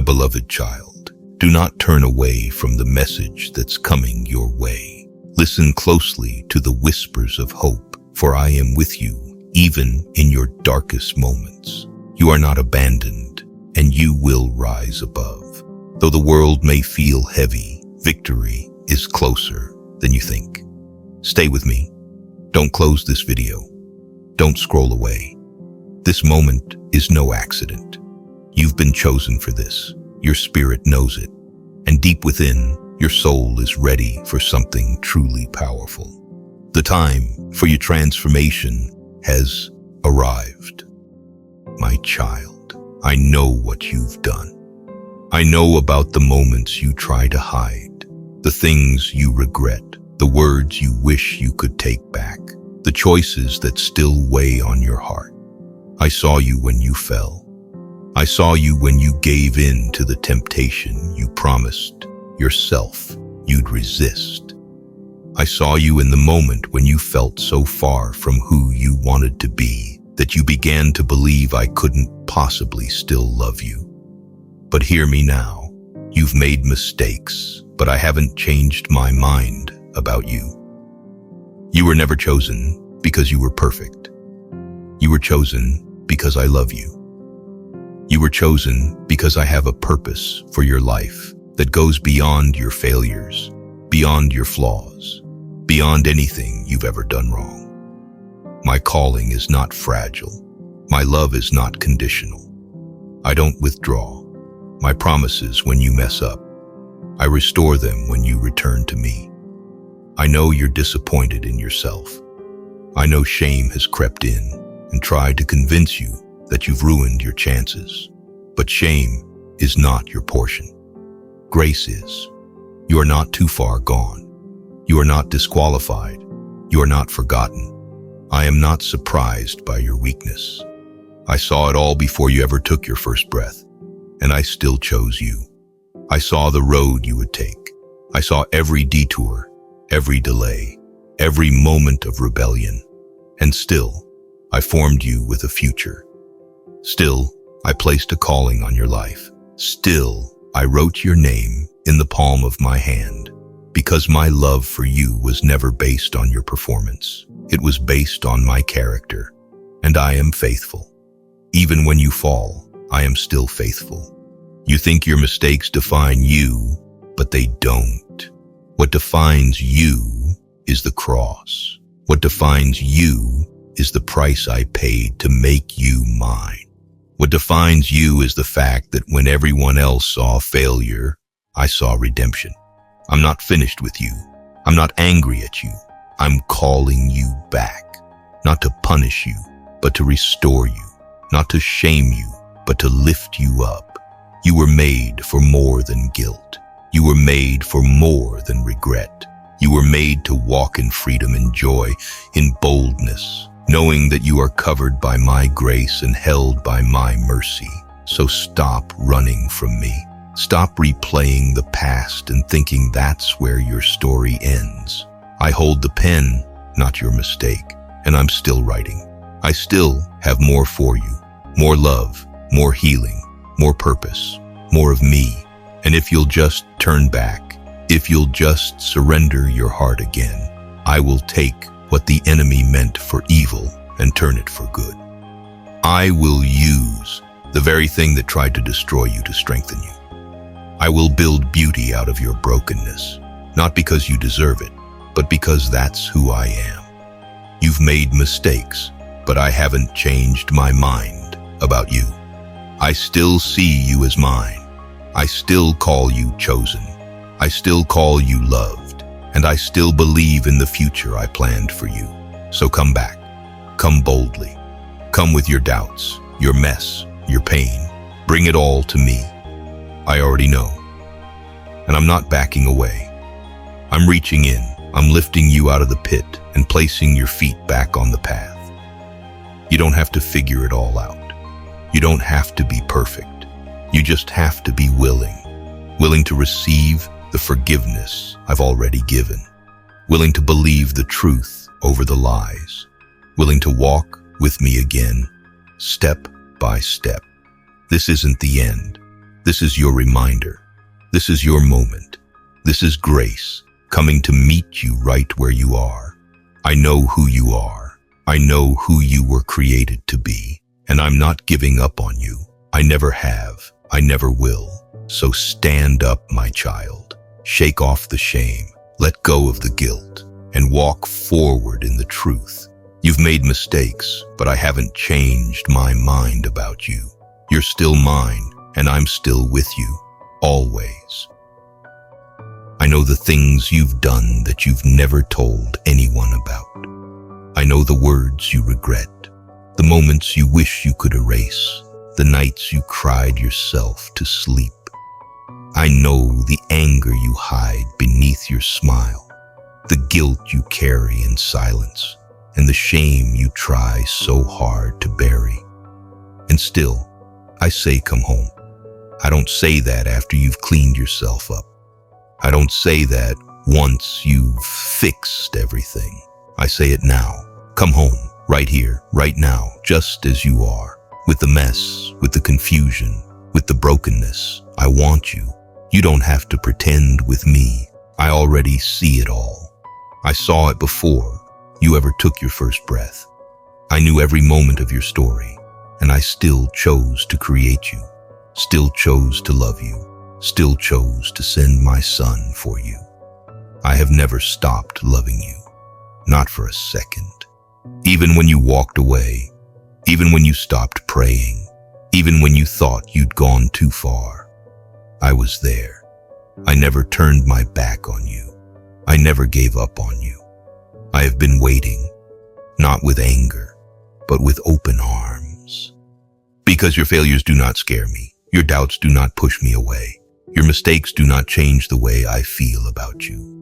beloved child, do not turn away from the message that's coming your way. Listen closely to the whispers of hope, for I am with you, even in your darkest moments. You are not abandoned, and you will rise above. Though the world may feel heavy, victory is closer than you think. Stay with me. Don't close this video. Don't scroll away. This moment is no accident. You've been chosen for this. Your spirit knows it. And deep within, your soul is ready for something truly powerful. The time for your transformation has arrived. My child, I know what you've done. I know about the moments you try to hide, the things you regret, the words you wish you could take back, the choices that still weigh on your heart. I saw you when you fell. I saw you when you gave in to the temptation you promised yourself you'd resist. I saw you in the moment when you felt so far from who you wanted to be that you began to believe I couldn't possibly still love you. But hear me now. You've made mistakes, but I haven't changed my mind about you. You were never chosen because you were perfect. You were chosen because I love you. You were chosen because I have a purpose for your life that goes beyond your failures, beyond your flaws, beyond anything you've ever done wrong. My calling is not fragile. My love is not conditional. I don't withdraw my promises when you mess up. I restore them when you return to me. I know you're disappointed in yourself. I know shame has crept in and tried to convince you that you've ruined your chances. But shame is not your portion. Grace is. You are not too far gone. You are not disqualified. You are not forgotten. I am not surprised by your weakness. I saw it all before you ever took your first breath, and I still chose you. I saw the road you would take. I saw every detour, every delay, every moment of rebellion, and still, I formed you with a future. Still, I placed a calling on your life. Still, I wrote your name in the palm of my hand, because my love for you was never based on your performance. It was based on my character, and I am faithful. Even when you fall, I am still faithful. You think your mistakes define you, but they don't. What defines you is the cross. What defines you is the price I paid to make you mine. What defines you is the fact that when everyone else saw failure, I saw redemption. I'm not finished with you. I'm not angry at you. I'm calling you back, not to punish you, but to restore you, not to shame you, but to lift you up. You were made for more than guilt. You were made for more than regret. You were made to walk in freedom and joy, in boldness, knowing that you are covered by my grace and held by my mercy. So stop running from me. Stop replaying the past and thinking that's where your story ends. I hold the pen, not your mistake, and I'm still writing. I still have more for you, more love, more healing, more purpose, more of me. And if you'll just turn back, if you'll just surrender your heart again, I will take what the enemy meant for evil and turn it for good. I will use the very thing that tried to destroy you to strengthen you. I will build beauty out of your brokenness, not because you deserve it, but because that's who I am. You've made mistakes, but I haven't changed my mind about you. I still see you as mine. I still call you chosen. I still call you loved, and I still believe in the future I planned for you. So come back. Come boldly. Come with your doubts, your mess, your pain. Bring it all to me. I already know. And I'm not backing away. I'm reaching in. I'm lifting you out of the pit and placing your feet back on the path. You don't have to figure it all out. You don't have to be perfect. You just have to be willing to receive the forgiveness I've already given, willing to believe the truth over the lies, willing to walk with me again, step by step. This isn't the end. This is your reminder. This is your moment. This is grace coming to meet you right where you are. I know who you are. I know who you were created to be, and I'm not giving up on you. I never have. I never will. So stand up, my child. Shake off the shame. Let go of the guilt and walk forward in the truth. You've made mistakes, but I haven't changed my mind about you. You're still mine, and I'm still with you, always. I know the things you've done that you've never told anyone about. I know the words you regret, the moments you wish you could erase, the nights you cried yourself to sleep. I know the anger you hide beneath your smile, the guilt you carry in silence, and the shame you try so hard to bury. And still, I say come home. I don't say that after you've cleaned yourself up. I don't say that once you've fixed everything. I say it now. Come home, right here, right now, just as you are. With the mess, with the confusion, with the brokenness. I want you. You don't have to pretend with me. I already see it all. I saw it before you ever took your first breath. I knew every moment of your story, and I still chose to create you, still chose to love you, still chose to send my son for you. I have never stopped loving you, not for a second. Even when you walked away, even when you stopped praying, even when you thought you'd gone too far, I was there. I never turned my back on you. I never gave up on you. I have been waiting, not with anger, but with open arms. Because your failures do not scare me. Your doubts do not push me away. Your mistakes do not change the way I feel about you.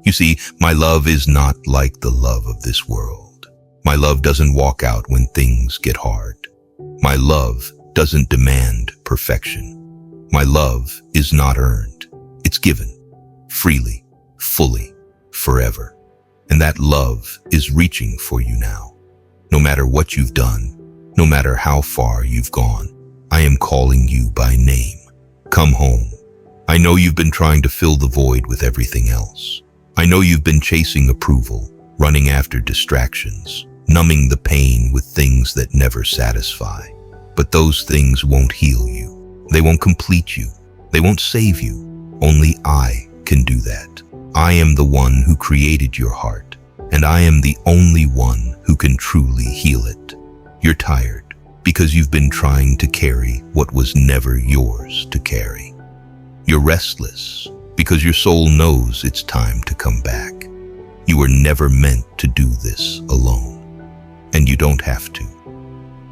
You see, my love is not like the love of this world. My love doesn't walk out when things get hard. My love doesn't demand perfection. My love is not earned. It's given, freely, fully, forever. And that love is reaching for you now. No matter what you've done, no matter how far you've gone, I am calling you by name. Come home. I know you've been trying to fill the void with everything else. I know you've been chasing approval, running after distractions, numbing the pain with things that never satisfy. But those things won't heal you. They won't complete you. They won't save you. Only I can do that. I am the one who created your heart, and I am the only one who can truly heal it. You're tired because you've been trying to carry what was never yours to carry. You're restless because your soul knows it's time to come back. You were never meant to do this alone, and you don't have to.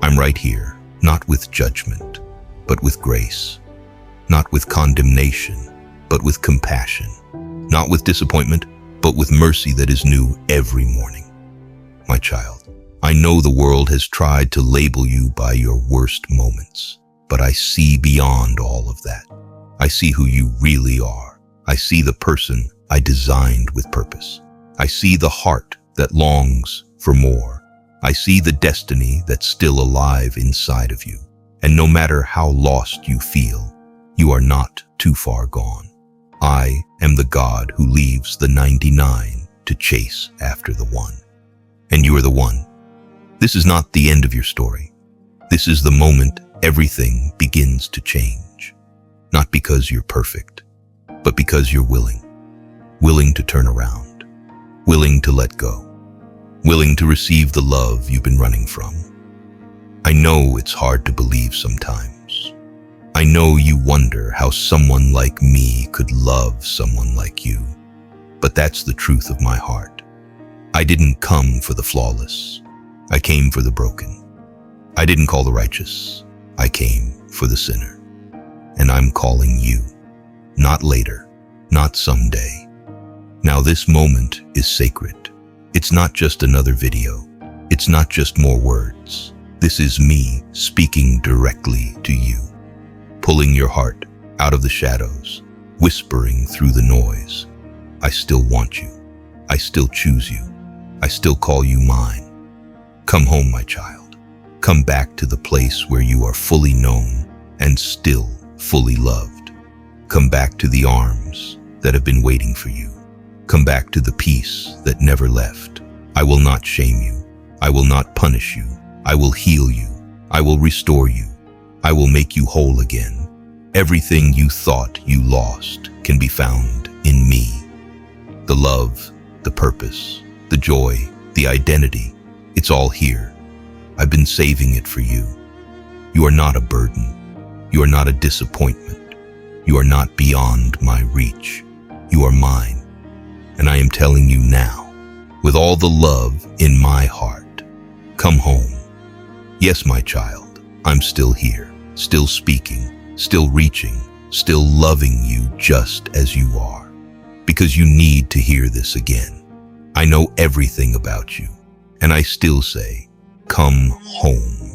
I'm right here, not with judgment, but with grace. Not with condemnation, but with compassion. Not with disappointment, but with mercy that is new every morning. My child, I know the world has tried to label you by your worst moments, but I see beyond all of that. I see who you really are. I see the person I designed with purpose. I see the heart that longs for more. I see the destiny that's still alive inside of you. And no matter how lost you feel, you are not too far gone. I am the God who leaves the 99 to chase after the one. And you are the one. This is not the end of your story. This is the moment everything begins to change. Not because you're perfect, but because you're willing. Willing to turn around. Willing to let go. Willing to receive the love you've been running from. I know it's hard to believe sometimes. I know you wonder how someone like me could love someone like you. But that's the truth of my heart. I didn't come for the flawless. I came for the broken. I didn't call the righteous. I came for the sinner. And I'm calling you. Not later. Not someday. Now this moment is sacred. It's not just another video. It's not just more words. This is me speaking directly to you. Pulling your heart out of the shadows, whispering through the noise. I still want you. I still choose you. I still call you mine. Come home, my child. Come back to the place where you are fully known and still fully loved. Come back to the arms that have been waiting for you. Come back to the peace that never left. I will not shame you. I will not punish you. I will heal you. I will restore you. I will make you whole again. Everything you thought you lost can be found in me. The love, the purpose, the joy, the identity, it's all here. I've been saving it for you. You are not a burden. You are not a disappointment. You are not beyond my reach. You are mine. And I am telling you now, with all the love in my heart, come home. Yes, my child, I'm still here, still speaking, still reaching, still loving you just as you are. Because you need to hear this again. I know everything about you, and I still say, come home.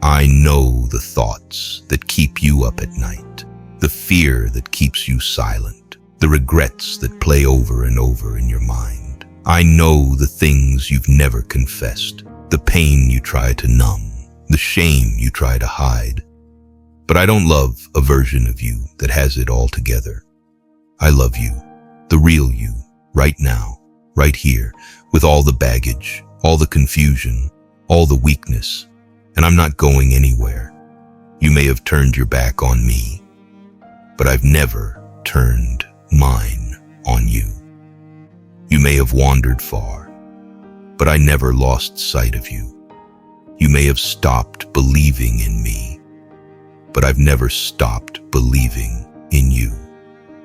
I know the thoughts that keep you up at night, the fear that keeps you silent, the regrets that play over and over in your mind. I know the things you've never confessed, the pain you try to numb, the shame you try to hide. But I don't love a version of you that has it all together. I love you, the real you, right now, right here, with all the baggage, all the confusion, all the weakness, and I'm not going anywhere. You may have turned your back on me, but I've never turned mine on you. You may have wandered far, but I never lost sight of you. You may have stopped believing in me, but I've never stopped believing in you.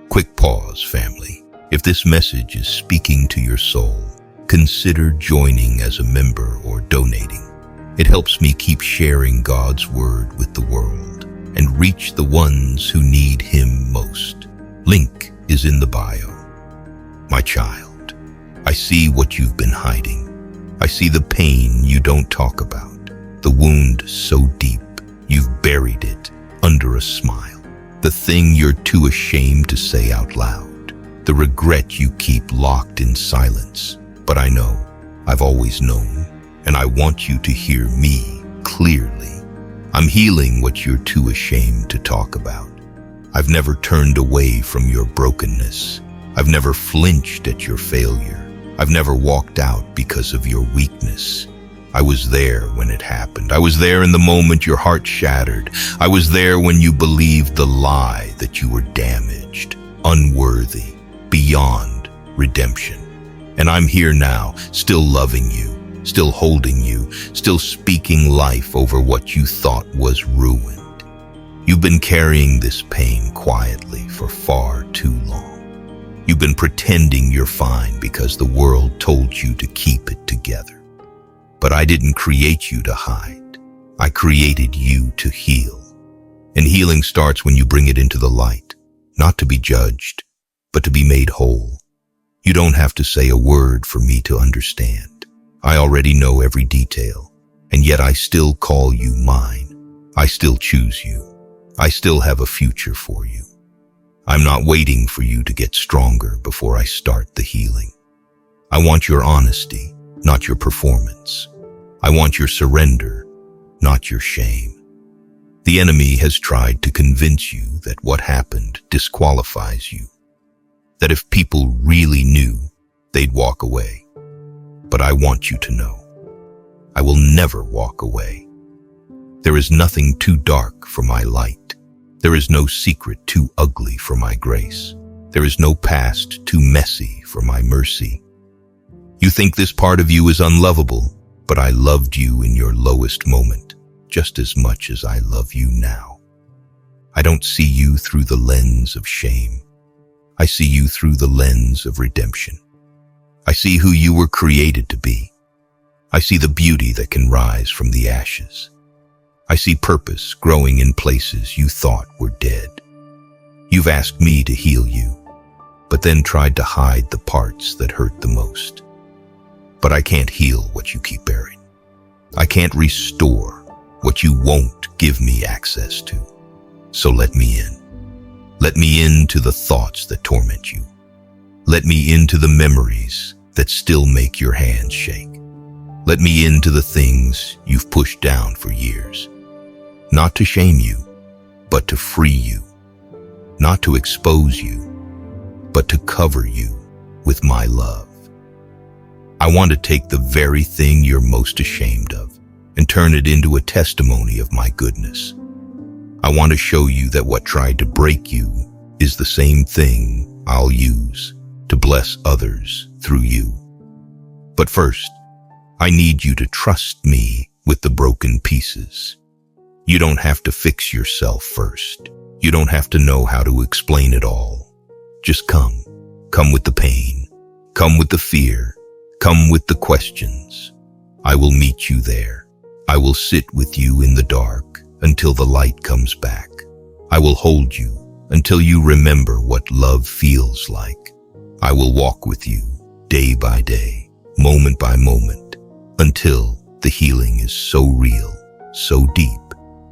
Quick pause, family. If this message is speaking to your soul, consider joining as a member or donating. It helps me keep sharing God's word with the world and reach the ones who need Him most. Link is in the bio. My child, I see what you've been hiding. I see the pain you don't talk about, the wound so deep you've buried it under a smile, the thing you're too ashamed to say out loud, the regret you keep locked in silence. But I know, I've always known, and I want you to hear me clearly. I'm healing what you're too ashamed to talk about. I've never turned away from your brokenness. I've never flinched at your failure. I've never walked out because of your weakness. I was there when it happened. I was there in the moment your heart shattered. I was there when you believed the lie that you were damaged, unworthy, beyond redemption. And I'm here now, still loving you, still holding you, still speaking life over what you thought was ruined. You've been carrying this pain quietly for far too long. You've been pretending you're fine because the world told you to keep it together. But I didn't create you to hide. I created you to heal. And healing starts when you bring it into the light, not to be judged, but to be made whole. You don't have to say a word for me to understand. I already know every detail, and yet I still call you mine. I still choose you. I still have a future for you. I'm not waiting for you to get stronger before I start the healing. I want your honesty, not your performance. I want your surrender, not your shame. The enemy has tried to convince you that what happened disqualifies you, that if people really knew, they'd walk away. But I want you to know, I will never walk away. There is nothing too dark for my light. There is no secret too ugly for my grace. There is no past too messy for my mercy. You think this part of you is unlovable, but I loved you in your lowest moment, just as much as I love you now. I don't see you through the lens of shame. I see you through the lens of redemption. I see who you were created to be. I see the beauty that can rise from the ashes. I see purpose growing in places you thought were dead. You've asked me to heal you, but then tried to hide the parts that hurt the most. But I can't heal what you keep buried. I can't restore what you won't give me access to. So let me in. Let me into the thoughts that torment you. Let me into the memories that still make your hands shake. Let me into the things you've pushed down for years. Not to shame you, but to free you, not to expose you, but to cover you with my love. I want to take the very thing you're most ashamed of and turn it into a testimony of my goodness. I want to show you that what tried to break you is the same thing I'll use to bless others through you. But first, I need you to trust me with the broken pieces. You don't have to fix yourself first. You don't have to know how to explain it all. Just come. Come with the pain. Come with the fear. Come with the questions. I will meet you there. I will sit with you in the dark until the light comes back. I will hold you until you remember what love feels like. I will walk with you day by day, moment by moment, until the healing is so real, so deep,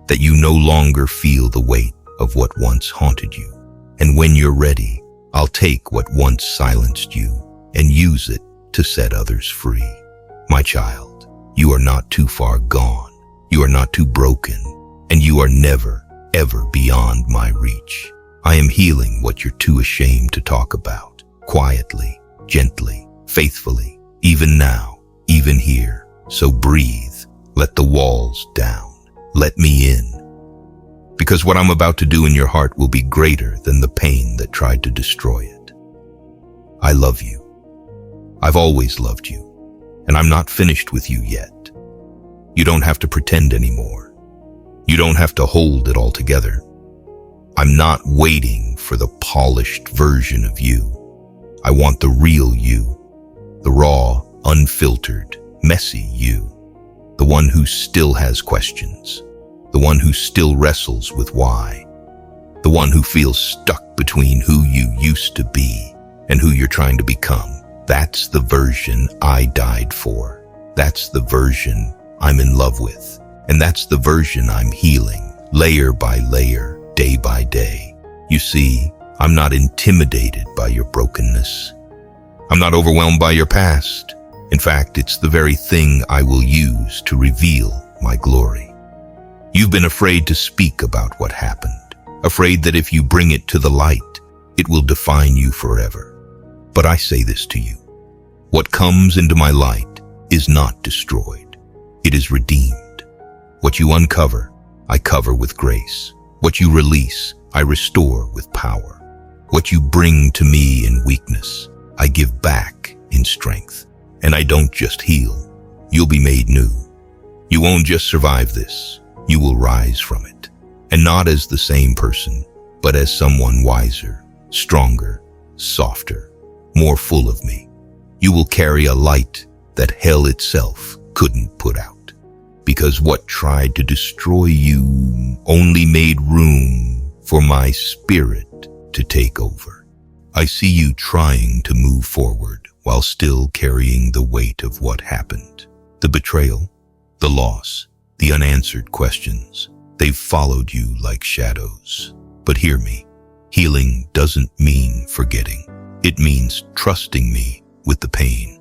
that you no longer feel the weight of what once haunted you. And when you're ready, I'll take what once silenced you and use it to set others free. My child, you are not too far gone. You are not too broken, and you are never, ever beyond my reach. I am healing what you're too ashamed to talk about, quietly, gently, faithfully, even now, even here. So breathe, let the walls down, let me in. Because what I'm about to do in your heart will be greater than the pain that tried to destroy it. I love you. I've always loved you, and I'm not finished with you yet. You don't have to pretend anymore. You don't have to hold it all together. I'm not waiting for the polished version of you. I want the real you, the raw, unfiltered, messy you, the one who still has questions, the one who still wrestles with why, the one who feels stuck between who you used to be and who you're trying to become. That's the version I died for. That's the version I'm in love with. And that's the version I'm healing, layer by layer, day by day. You see, I'm not intimidated by your brokenness. I'm not overwhelmed by your past. In fact, it's the very thing I will use to reveal my glory. You've been afraid to speak about what happened, afraid that if you bring it to the light, it will define you forever. But I say this to you. What comes into my light is not destroyed. It is redeemed. What you uncover, I cover with grace. What you release, I restore with power. What you bring to me in weakness, I give back in strength. And I don't just heal. You'll be made new. You won't just survive this. You will rise from it. And not as the same person, but as someone wiser, stronger, softer, more full of me. You will carry a light that hell itself couldn't put out. Because what tried to destroy you only made room for my spirit to take over. I see you trying to move forward while still carrying the weight of what happened. The betrayal, the loss, the unanswered questions. They've followed you like shadows. But hear me, healing doesn't mean forgetting. It means trusting me with the pain.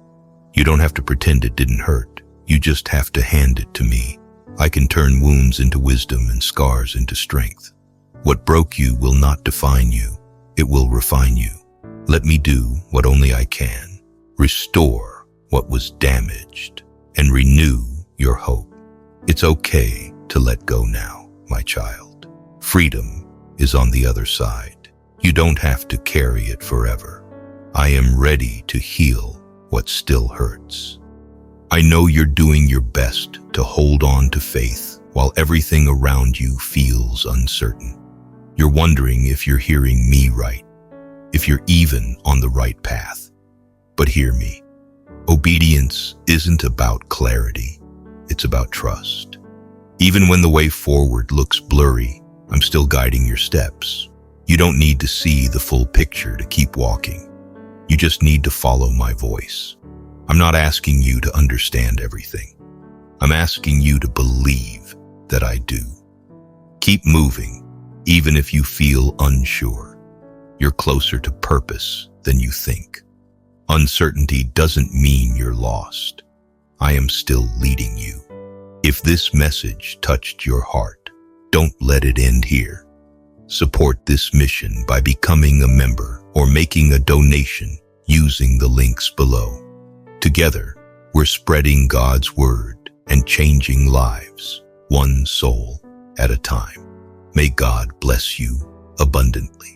You don't have to pretend it didn't hurt. You just have to hand it to me. I can turn wounds into wisdom and scars into strength. What broke you will not define you. It will refine you. Let me do what only I can. Restore what was damaged and renew your hope. It's okay to let go now, my child. Freedom is on the other side. You don't have to carry it forever. I am ready to heal what still hurts. I know you're doing your best to hold on to faith while everything around you feels uncertain. You're wondering if you're hearing me right, if you're even on the right path. But hear me. Obedience isn't about clarity. It's about trust. Even when the way forward looks blurry, I'm still guiding your steps. You don't need to see the full picture to keep walking. You just need to follow my voice. I'm not asking you to understand everything. I'm asking you to believe that I do. Keep moving, even if you feel unsure. You're closer to purpose than you think. Uncertainty doesn't mean you're lost. I am still leading you. If this message touched your heart, don't let it end here. Support this mission by becoming a member or making a donation using the links below. Together, we're spreading God's word and changing lives, one soul at a time. May God bless you abundantly.